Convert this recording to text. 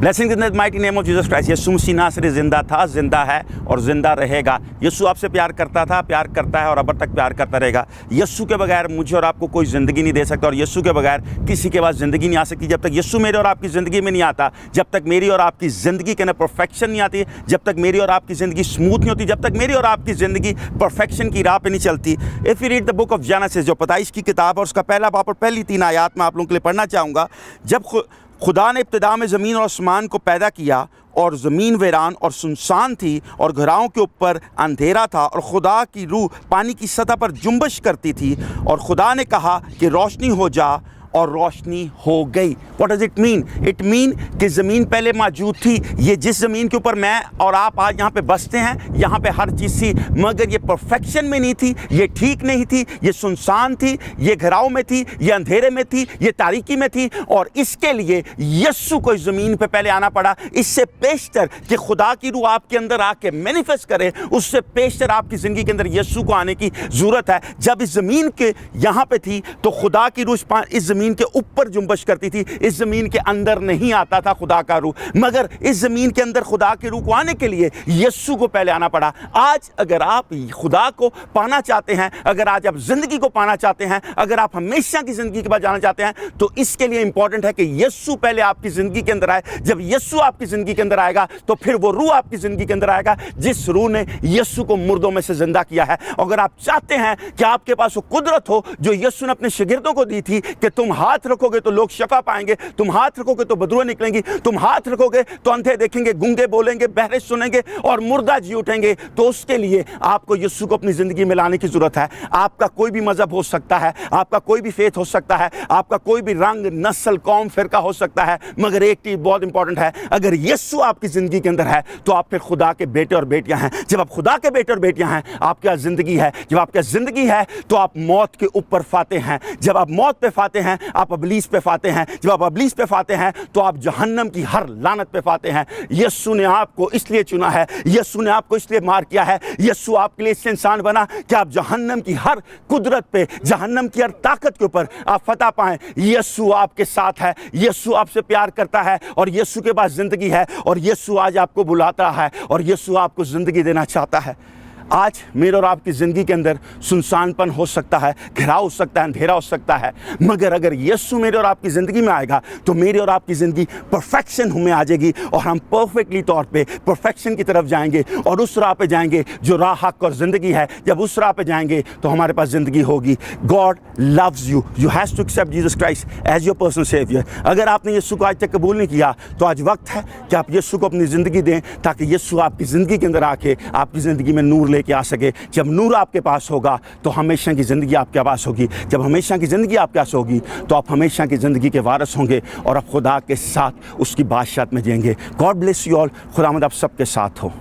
Blessing in the mighty name of Jesus Christ. Yeshu Masih नासरी जिंदा था, जिंदा है और जिंदा रहेगा। यीशु आपसे प्यार करता था, प्यार करता है और अब तक प्यार करता रहेगा। यीशु के बगैर मुझे और आपको कोई ज़िंदगी नहीं दे सकता और यीशु के बगैर किसी के पास ज़िंदगी नहीं आ सकती। जब तक यीशु मेरे और आपकी ज़िंदगी में नहीं आता, जब तक मेरी और आपकी ज़िंदगी के अंदर परफेक्शन नहीं आती, जब तक मेरी और आपकी ज़िंदगी स्मूथ नहीं होती, जब तक मेरी और आपकी ज़िंदगी परफेक्शन की राह पे नहीं चलती। If you read the book of genesis, जो पैदाइश की किताब और उसका पहला बाब और पहली 3 आयत मैं आप लोगों के लिए पढ़ना चाहूँगा। जब खुदा ने इब्तिदा में ज़मीन और आसमान को पैदा किया और ज़मीन वीरान और सुनसान थी और घराओं के ऊपर अंधेरा था और खुदा की रूह पानी की सतह पर जुम्बश करती थी और खुदा ने कहा कि रोशनी हो जा और रोशनी हो गई। What does it mean? It mean कि ज़मीन पहले मौजूद थी। ये जिस ज़मीन के ऊपर मैं और आप आज यहाँ पे बसते हैं, यहाँ पे हर चीज़ थी, मगर ये परफेक्शन में नहीं थी, ये ठीक नहीं थी, ये सुनसान थी, ये घराओं में थी, ये अंधेरे में थी, ये तारीकी में थी। और इसके लिए यीशु को इस ज़मीन पे पहले आना पड़ा। इससे पेशतर कि खुदा की रूह आपके अंदर आके मैनिफेस्ट करे, उससे पेशतर आपकी ज़िंदगी के अंदर यीशु को आने की ज़रूरत है। जब इस ज़मीन के यहाँ पे थी तो खुदा की रूह इस ज़मीन के ऊपर जुम्बश करती थी, इस ज़मीन के अंदर नहीं आता था खुदा का रूह। मगर इस ज़मीन के अंदर खुदा की रूह को आने के लिए यीशु को पहले आना पड़ा। आज अगर आप खुदा को पाना चाहते हैं, अगर आज आप ज़िंदगी को पाना चाहते हैं, अगर आप हमेशा की ज़िंदगी के बाद जाना चाहते हैं, तो इसके लिए इंपॉर्टेंट है कि यीशु पहले आपकी ज़िंदगी के अंदर आए। जब यीशु आपकी ज़िंदगी के अंदर आएगा तो फिर वो रूह आपकी ज़िंदगी के अंदर आएगा जिस रूह ने यीशु को मुर्दों में से जिंदा किया है। अगर आप चाहते हैं कि आपके पास वो कुदरत हो जो यीशु ने अपने शागिर्दों को दी थी कि तुम हाथ रखोगे तो लोग शफा पाएंगे, तुम हाथ रखोगे तो बदबू निकलेंगी, तुम हाथ रखोगे तो अंधे देखेंगे, गूंगे बोलेंगे, बहरे सुनेंगे और मुर्दा जी उठेंगे, तो उसके लिए आपको यीशु को अपनी ज़िंदगी में लाने की ज़रूरत है। आपका कोई भी मज़हब हो सकता है, आपका कोई भी फेथ हो सकता है, आपका कोई भी रंग, नस्ल, कौम, फिरका हो सकता है, मगर एक चीज़ बहुत इंपॉर्टेंट है, अगर यीशु आपकी ज़िंदगी के अंदर है तो आप फिर खुदा के बेटे और बेटियां हैं। जब आप खुदा के बेटे और बेटियां हैं, आपके पास ज़िंदगी है। जब आपके पास ज़िंदगी है तो आप मौत के ऊपर फाते हैं। जब आप मौत पे फाते हैं, आप अबलीस पे फाते हैं। जब आप अबलीस पे फाते हैं तो आप जहन्नम की हर लानत पे फाते हैं। यीशु ने आपको इसलिए चुना है, यीशु ने आपको इसलिए मार किया है, यीशु आपके लिए इंसान बना कि आप जहन्नम की हर कुदरत पे, जहन्नम की हर ताकत के ऊपर आप फतह पाएं। यीशु आपके साथ है, यीशु आपसे प्यार करता है और यीशु के पास ज़िंदगी है और यीशु आज आपको बुलाता है और यीशु आपको ज़िंदगी देना चाहता है। आज मेरे और आपकी ज़िंदगी के अंदर सुनसानपन हो सकता है, घेराव हो सकता है, अंधेरा हो सकता है, मगर अगर यीशु मेरे और आपकी ज़िंदगी में आएगा तो मेरी और आपकी ज़िंदगी परफेक्शन में आ जाएगी और हम परफेक्टली तौर पे परफेक्शन की तरफ जाएंगे और उस राह पे जाएंगे जो राह हक और ज़िंदगी है। जब उस राह पे जाएंगे तो हमारे पास ज़िंदगी होगी। God loves you, you has to accept Jesus Christ as your personal saviour. अगर आपने यीशु को आज तक कबूल नहीं किया तो आज वक्त है कि आप यीशु को अपनी ज़िंदगी दें, ताकि यीशु आपकी ज़िंदगी के अंदर आके आपकी ज़िंदगी में नूर लेके आ सके। जब नूर आपके पास होगा तो हमेशा की ज़िंदगी आपके पास होगी। जब हमेशा की ज़िंदगी आपके पास होगी तो आप हमेशा की ज़िंदगी के वारिस होंगे और आप खुदा के साथ उसकी बादशाहत में जिएंगे। God bless you all. खुदावंद आप सबके साथ हो।